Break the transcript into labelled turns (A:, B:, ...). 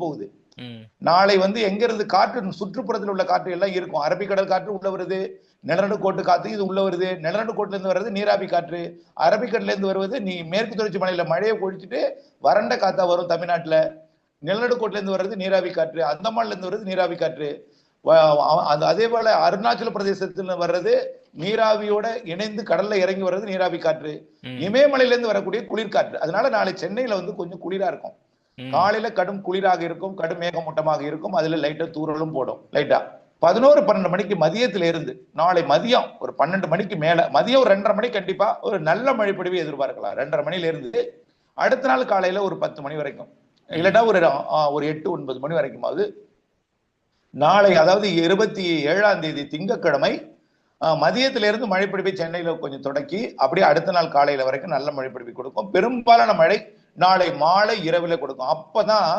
A: போகுது. நாளை வந்து எங்க இருந்து காற்று சுற்றுப்புறத்தில் உள்ள காற்று எல்லாம் இருக்கும். அரபிக்கடல் காற்று உள்ள வருது, நிலநடுக்கோட்டு காற்று இது உள்ள வருது. நிலநடுக்கோட்டுல இருந்து வர்றது நீராவி காற்று, அரபிக்கடல்ல இருந்து வருவது மேற்கு தொடர்ச்சி மலையில மழையை பொழிச்சிட்டு வறண்ட காத்தா வரும் தமிழ்நாட்டுல. நிலநடுக்கோட்டுல இருந்து வர்றது நீராவி காற்று, அந்தமான்ல இருந்து வருது நீராவி காற்று. அதே போல அருணாச்சல பிரதேசத்துல வர்றது நீராவியோட இணைந்து கடல்ல இறங்கி வர்றது நீராவி காற்று. இமயமலையில இருந்து வரக்கூடிய குளிர்காற்று. அதனால நாளை சென்னையில வந்து கொஞ்சம் குளிரா இருக்கும். காலையில கடும் குளிராக இருக்கும், கடும் மேகமூட்டமாக இருக்கும். அதுல லைட்டா தூறலும் போடும். லைட்டா 11-12 மணிக்கு மதியத்துல இருந்து நாளை மதியம் ஒரு 12 மணிக்கு மேல மதியம் ஒரு 2:30 மணி கண்டிப்பா ஒரு நல்ல மழை பொழிவை எதிர்பார்க்கலாம். 2:30 மணில இருந்து அடுத்த நாள் காலையில ஒரு 10 மணி வரைக்கும், இல்லட்டா ஒரு 8-9 மணி வரைக்குமாவது நாளை, அதாவது 27ஆம் தேதி திங்கட்கிழமை மதியத்தில இருந்து மழைப்பிடிப்பை சென்னையில கொஞ்சம் தொடக்கி அப்படியே அடுத்த நாள் காலையில வரைக்கும் நல்ல மழைப்பிடிப்பை கொடுக்கும். பெரும்பாலான மழை நாளை மாலை இரவுல கொடுக்கும். அப்பதான்